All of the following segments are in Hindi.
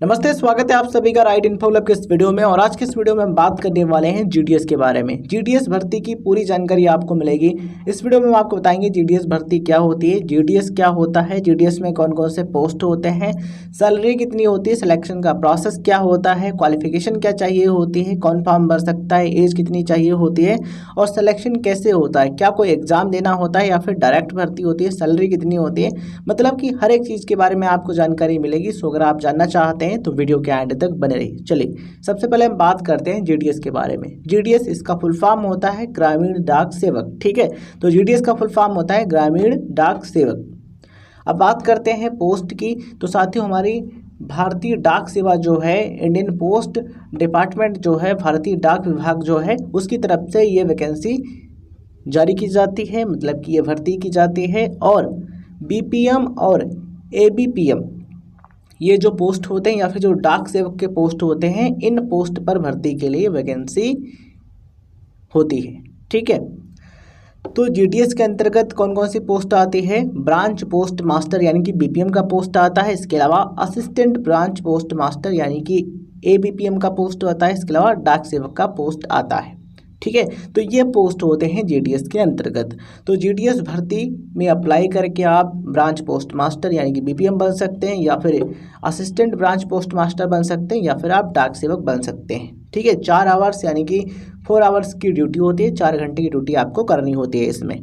नमस्ते, स्वागत है आप सभी का राइट इन्फो क्लब के इस वीडियो में। और आज के इस वीडियो में हम बात करने वाले हैं जीडीएस के बारे में। जीडीएस भर्ती की पूरी जानकारी आपको मिलेगी इस वीडियो में। हम आपको बताएंगे जीडीएस भर्ती क्या होती है, जीडीएस क्या होता है, जीडीएस में कौन कौन से पोस्ट होते हैं, सैलरी कितनी होती है, सिलेक्शन का प्रोसेस क्या होता है, क्वालिफिकेशन क्या चाहिए होती है, कौन फॉर्म भर सकता है, एज कितनी चाहिए होती है और सिलेक्शन कैसे होता है, क्या कोई एग्जाम देना होता है या फिर डायरेक्ट भर्ती होती है, सैलरी कितनी होती है, मतलब कि हर एक चीज़ के बारे में आपको जानकारी मिलेगी। सो अगर आप जानना चाहते हैं तो वीडियो के एंड तक बने रहिए। चलिए सबसे पहले हम बात करते हैं जीडीएस के बारे में। जीडीएस इसका फुल फॉर्म होता है ग्रामीण डाक सेवक। ठीक है, तो जीडीएस का फुल फॉर्म होता है ग्रामीण डाक सेवक। अब बात करते हैं पोस्ट की, तो साथियों हमारी भारतीय डाक सेवा जो है, इंडियन पोस्ट डिपार्टमेंट जो है, भारतीय डाक विभाग जो है, उसकी तरफ से ये वैकेंसी जारी की जाती है, मतलब कि ये भर्ती की जाती है। और बीपीएम और एबीपीएम ये जो पोस्ट होते हैं या फिर जो डाक सेवक के पोस्ट होते हैं, इन पोस्ट पर भर्ती के लिए वैकेंसी होती है। ठीक है, तो जीडीएस के अंतर्गत कौन कौन सी पोस्ट आती है? ब्रांच पोस्ट मास्टर यानी कि बीपीएम का पोस्ट आता है। इसके अलावा असिस्टेंट ब्रांच पोस्ट मास्टर यानी कि एबीपीएम का पोस्ट आता है। इसके अलावा डाक सेवक का पोस्ट आता है। ठीक है, तो ये पोस्ट होते हैं जीडीएस के अंतर्गत। तो जीडीएस भर्ती में अप्लाई करके आप ब्रांच पोस्ट मास्टर यानी कि बीपीएम बन सकते हैं, या फिर असिस्टेंट ब्रांच पोस्ट मास्टर बन सकते हैं, या फिर आप डाक सेवक बन सकते हैं। ठीक है, 4 आवर्स यानी कि 4 आवर्स की ड्यूटी होती है, 4 घंटे की ड्यूटी आपको करनी होती है इसमें।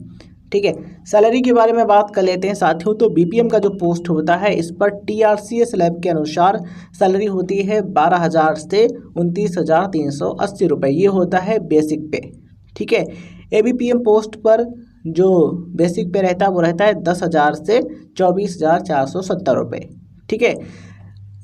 ठीक है, सैलरी के बारे में बात कर लेते हैं साथियों। तो बीपीएम का जो पोस्ट होता है, इस पर टीआरसीएस लैब के अनुसार सैलरी होती है 12,000 से 29,380 रुपये। ये होता है बेसिक पे। ठीक है, एबीपीएम पोस्ट पर जो बेसिक पे रहता है वो रहता है 10,000 से 24,470 रुपये। ठीक है,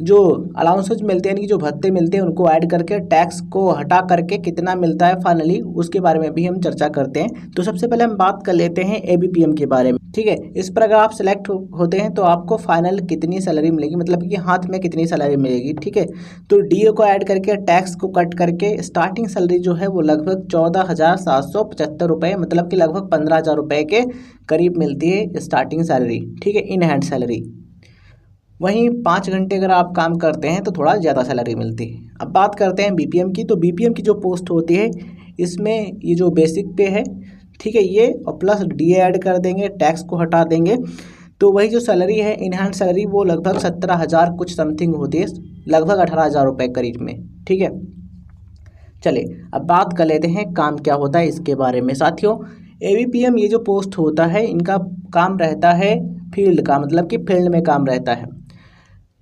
जो अलाउंसेज मिलते हैं यानी कि जो भत्ते मिलते हैं उनको ऐड करके टैक्स को हटा करके कितना मिलता है फाइनली, उसके बारे में भी हम चर्चा करते हैं। तो सबसे पहले हम बात कर लेते हैं एबीपीएम के बारे में। ठीक है, इस पर अगर आप सेलेक्ट होते हैं तो आपको फाइनल कितनी सैलरी मिलेगी, मतलब कि हाथ में कितनी सैलरी मिलेगी। ठीक है, तो डीए को ऐड करके टैक्स को कट करके स्टार्टिंग सैलरी जो है वो लगभग 14,775 रुपये, मतलब कि लगभग 15,000 रुपये के करीब मिलती है स्टार्टिंग सैलरी। ठीक है, इन हैंड सैलरी। वहीं 5 घंटे अगर आप काम करते हैं तो थोड़ा ज़्यादा सैलरी मिलती है। अब बात करते हैं बीपीएम की। तो बीपीएम की जो पोस्ट होती है, इसमें ये जो बेसिक पे है, ठीक है, ये और प्लस डीए ऐड कर देंगे, टैक्स को हटा देंगे, तो वही जो सैलरी है इनहैंड सैलरी वो लगभग 17,000 कुछ समथिंग होती है, लगभग 18,000 रुपये करीब में। ठीक है, चलिए अब बात कर लेते हैं काम क्या होता है इसके बारे में साथियों। एबीपीएम ये जो पोस्ट होता है, इनका काम रहता है फील्ड का, मतलब कि फील्ड में काम रहता है।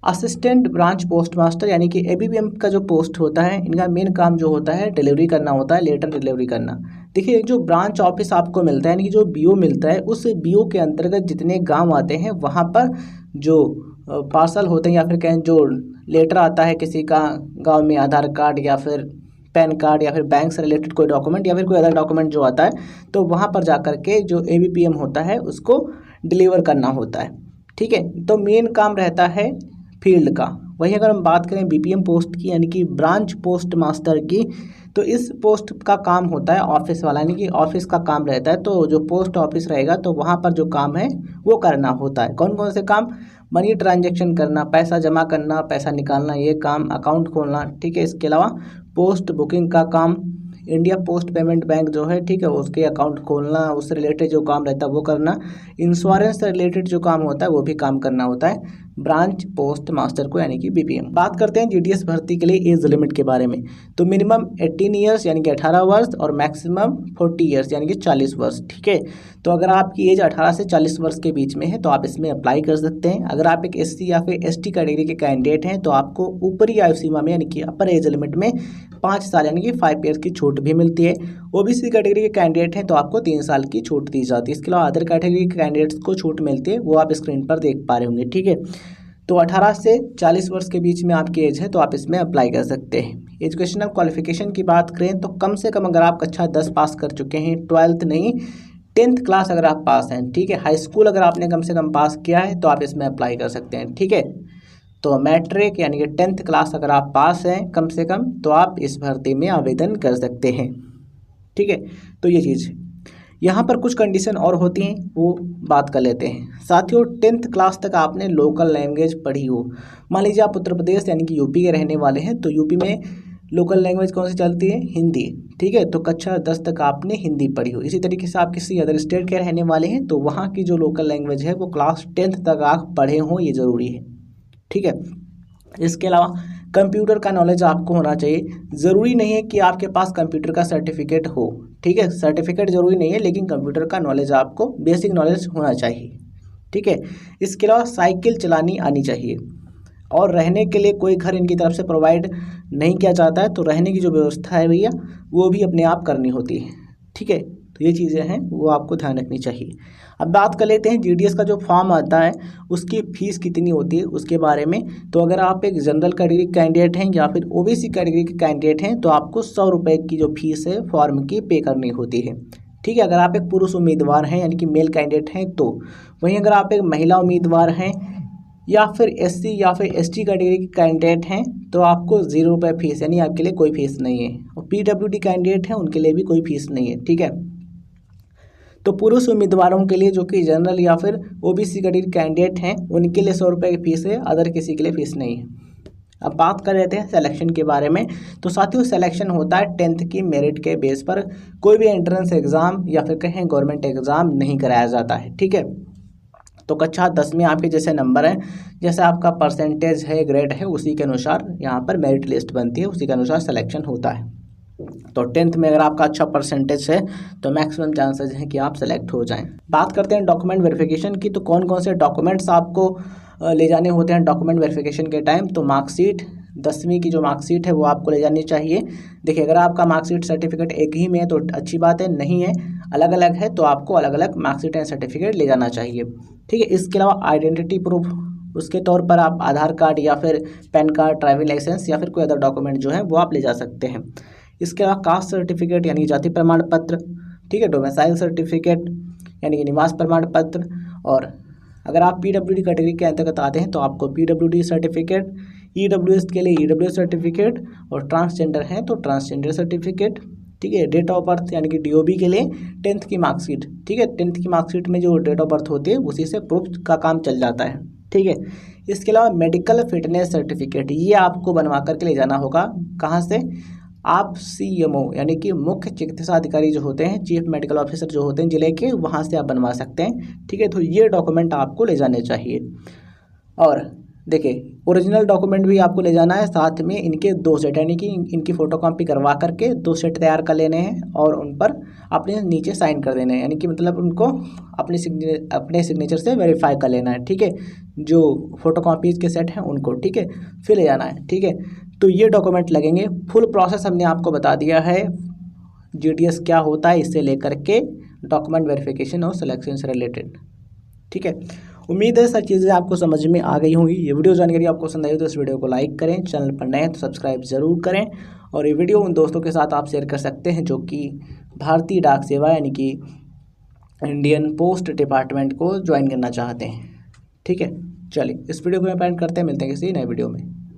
असिस्टेंट ब्रांच पोस्ट मास्टर यानी कि एबीपीएम का जो पोस्ट होता है, इनका मेन काम जो होता है डिलीवरी करना होता है, लेटर डिलीवरी करना। देखिए, जो ब्रांच ऑफिस आपको मिलता है यानी कि जो बीओ मिलता है, उस बीओ के अंतर्गत जितने गांव आते हैं वहाँ पर जो पार्सल होते हैं या फिर कहें जो लेटर आता है किसी का गाँव में, आधार कार्ड या फिर पैन कार्ड या फिर बैंक से रिलेटेड कोई डॉक्यूमेंट या फिर कोई अदर डॉक्यूमेंट जो आता है, तो वहाँ पर जा कर के जो एबीपीएम होता है उसको डिलीवर करना होता है। ठीक है, तो मेन काम रहता है फील्ड का। वहीं अगर हम बात करें बीपीएम पोस्ट की यानी कि ब्रांच पोस्ट मास्टर की, तो इस पोस्ट का काम होता है ऑफिस वाला, यानी कि ऑफिस का काम रहता है। तो जो पोस्ट ऑफिस रहेगा तो वहाँ पर जो काम है वो करना होता है। कौन कौन से काम? मनी ट्रांजैक्शन करना, पैसा जमा करना, पैसा निकालना, ये काम, अकाउंट खोलना। ठीक है, इसके अलावा पोस्ट बुकिंग का काम, इंडिया पोस्ट पेमेंट बैंक जो है, ठीक है, उसके अकाउंट खोलना, उससे रिलेटेड जो काम रहता है वो करना, इंश्योरेंस से रिलेटेड जो काम होता है वो भी काम करना होता है ब्रांच पोस्ट मास्टर को यानी कि बीपीएम। बात करते हैं जीडीएस भर्ती के लिए एज लिमिट के बारे में। तो मिनिमम 18 ईयर्स यानी कि 18 वर्ष और मैक्सिमम 40 ईयर्स यानी कि 40 वर्ष। ठीक है, तो अगर आपकी एज 18 से 40 वर्ष के बीच में है तो आप इसमें अप्लाई कर सकते हैं। अगर आप एक एससी या फिर एसटी कैटेगरी के कैंडिडेट हैं तो आपको ऊपरी आयु सीमा में यानी कि अपर एज लिमिट में 5 साल यानी कि 5 ईयर्स की छूट भी मिलती है। ओबीसी कैटेगरी के कैंडिडेट हैं तो आपको 3 साल की छूट दी जाती है। इसके अलावा अदर कैटेगरी के कैंडिडेट्स को छूट मिलती है, वो आप स्क्रीन पर देख पा रहे होंगे। ठीक है, तो 18 से 40 वर्ष के बीच में आपकी एज है तो आप इसमें अप्लाई कर सकते हैं। एजुकेशनल क्वालिफिकेशन की बात करें तो कम से कम अगर आप कक्षा 10 पास कर चुके हैं, 12th नहीं 10th क्लास अगर आप पास हैं, ठीक है, हाई स्कूल अगर आपने कम से कम पास किया है तो आप इसमें अप्लाई कर सकते हैं। ठीक है, तो मैट्रिक यानी कि 10th क्लास अगर आप पास हैं कम से कम तो आप इस भर्ती में आवेदन कर सकते हैं। ठीक है, तो ये चीज़ है। यहाँ पर कुछ कंडीशन और होती हैं, वो बात कर लेते हैं। साथियों, 10th क्लास तक आपने लोकल लैंग्वेज पढ़ी हो। मान लीजिए आप उत्तर प्रदेश यानी कि यूपी के रहने वाले हैं, तो यूपी में लोकल लैंग्वेज कौन सी चलती है? हिंदी। ठीक है, तो कक्षा 10 तक आपने हिंदी पढ़ी हो। इसी तरीके से आप किसी अदर स्टेट के रहने वाले हैं, तो वहाँ की जो लोकल लैंग्वेज है वो क्लास 10th तक आप पढ़े हों, ये ज़रूरी है। ठीक है, इसके अलावा कंप्यूटर का नॉलेज आपको होना चाहिए। ज़रूरी नहीं है कि आपके पास कंप्यूटर का सर्टिफिकेट हो। ठीक है, सर्टिफिकेट ज़रूरी नहीं है, लेकिन कंप्यूटर का नॉलेज आपको बेसिक नॉलेज होना चाहिए। ठीक है, इसके अलावा साइकिल चलानी आनी चाहिए। और रहने के लिए कोई घर इनकी तरफ से प्रोवाइड नहीं किया जाता है, तो रहने की जो व्यवस्था है भैया वो भी अपने आप करनी होती है। ठीक है, तो ये चीज़ें हैं वो आपको ध्यान रखनी चाहिए। अब बात कर लेते हैं जीडीएस का जो फॉर्म आता है उसकी फ़ीस कितनी होती है उसके बारे में। तो अगर आप एक जनरल कैटेगरी कैंडिडेट हैं या फिर ओबीसी कैटेगरी के कैंडिडेट हैं, तो आपको 100 रुपये की जो फीस है फॉर्म की पे करनी होती है। ठीक है, अगर आप एक पुरुष उम्मीदवार हैं यानी कि मेल कैंडिडेट हैं तो। वहीं अगर आप एक महिला उम्मीदवार हैं या फिर एससी या फिर एसटी कैटेगरी के कैंडिडेट हैं, तो आपको 0 रुपये फीस, यानी आपके लिए कोई फीस नहीं है। और पीडब्ल्यूडी कैंडिडेट हैं उनके लिए भी कोई फीस नहीं है। ठीक है, तो पुरुष उम्मीदवारों के लिए जो कि जनरल या फिर ओबीसी कैटेगरी कैंडिडेट हैं उनके लिए 100 रुपये की फीस है, अदर किसी के लिए फीस नहीं है। अब बात कर लेते हैं सिलेक्शन के बारे में। तो साथियों, सिलेक्शन होता है 10th की मेरिट के बेस पर। कोई भी एंट्रेंस एग्ज़ाम या फिर कहें गवर्नमेंट एग्ज़ाम नहीं कराया जाता है। ठीक है, तो कक्षा 10 में आपके जैसे नंबर हैं, जैसे आपका परसेंटेज है, ग्रेड है, उसी के अनुसार यहाँ पर मेरिट लिस्ट बनती है, उसी के अनुसार सिलेक्शन होता है। तो 10th में अगर आपका अच्छा परसेंटेज है तो मैक्सिमम चांसेस हैं कि आप सेलेक्ट हो जाएं। बात करते हैं डॉक्यूमेंट वेरिफिकेशन की। तो कौन कौन से डॉक्यूमेंट्स आपको ले जाने होते हैं डॉक्यूमेंट वेरिफिकेशन के टाइम। तो मार्कशीट, 10वीं की जो मार्कशीट है वो आपको ले जानी चाहिए। देखिए, अगर आपका मार्कशीट सर्टिफिकेट एक ही में है तो अच्छी बात है, नहीं है अलग अलग है तो आपको अलग अलग मार्कशीट एंड सर्टिफिकेट ले जाना चाहिए। ठीक है, इसके अलावा आइडेंटिटी प्रूफ, उसके तौर पर आप आधार कार्ड या फिर पैन कार्ड, ड्राइविंग लाइसेंस या फिर कोई अदर डॉक्यूमेंट जो है वो आप ले जा सकते हैं। इसके अलावा कास्ट सर्टिफिकेट यानी जाति प्रमाण पत्र। ठीक है, डोमिसाइल सर्टिफिकेट यानी कि निवास प्रमाण पत्र। और अगर आप पीडब्ल्यूडी कैटेगरी के अंतर्गत आते हैं तो आपको पीडब्ल्यूडी सर्टिफिकेट, ईडब्ल्यूएस के लिए ईडब्ल्यूएस सर्टिफिकेट, और ट्रांसजेंडर हैं तो ट्रांसजेंडर सर्टिफिकेट। ठीक है, डेट ऑफ बर्थ यानी कि डीओबी के लिए 10th की मार्कशीट। ठीक है, 10th की मार्कशीट में जो डेट ऑफ बर्थ होती है उसी से प्रूफ का काम चल जाता है। ठीक है, इसके अलावा मेडिकल फिटनेस सर्टिफिकेट ये आपको बनवा करके ले जाना होगा। कहाँ से? आप सीएमओ यानी कि मुख्य चिकित्सा अधिकारी जो होते हैं, चीफ मेडिकल ऑफिसर जो होते हैं जिले के, वहाँ से आप बनवा सकते हैं। ठीक है, तो ये डॉक्यूमेंट आपको ले जाने चाहिए। और देखिए, ओरिजिनल डॉक्यूमेंट भी आपको ले जाना है, साथ में इनके 2 सेट यानी कि इनकी फ़ोटोकॉपी करवा करके 2 सेट तैयार कर लेने हैं और उन पर अपने नीचे साइन कर देने हैं, यानी कि मतलब उनको अपने सिग्नेचर से वेरीफाई कर लेना है। ठीक है, जो फ़ोटोकॉपीज़ के सेट हैं उनको। ठीक है, फिर ले जाना है। ठीक है, तो ये डॉक्यूमेंट लगेंगे। फुल प्रोसेस हमने आपको बता दिया है, जीडीएस क्या होता है इससे लेकर के डॉक्यूमेंट वेरिफिकेशन और सिलेक्शन से रिलेटेड। ठीक है, उम्मीद है सारी चीज़ें आपको समझ में आ गई होंगी। ये वीडियो जानकारी आपको पसंद आई हो तो इस वीडियो को लाइक करें, चैनल पर नए हैं तो सब्सक्राइब ज़रूर करें, और ये वीडियो उन दोस्तों के साथ आप शेयर कर सकते हैं जो कि भारतीय डाक सेवा यानी कि इंडियन पोस्ट डिपार्टमेंट को ज्वाइन करना चाहते हैं। ठीक है, चलिए इस वीडियो को एंड करते हैं, मिलते हैं किसी नए वीडियो में।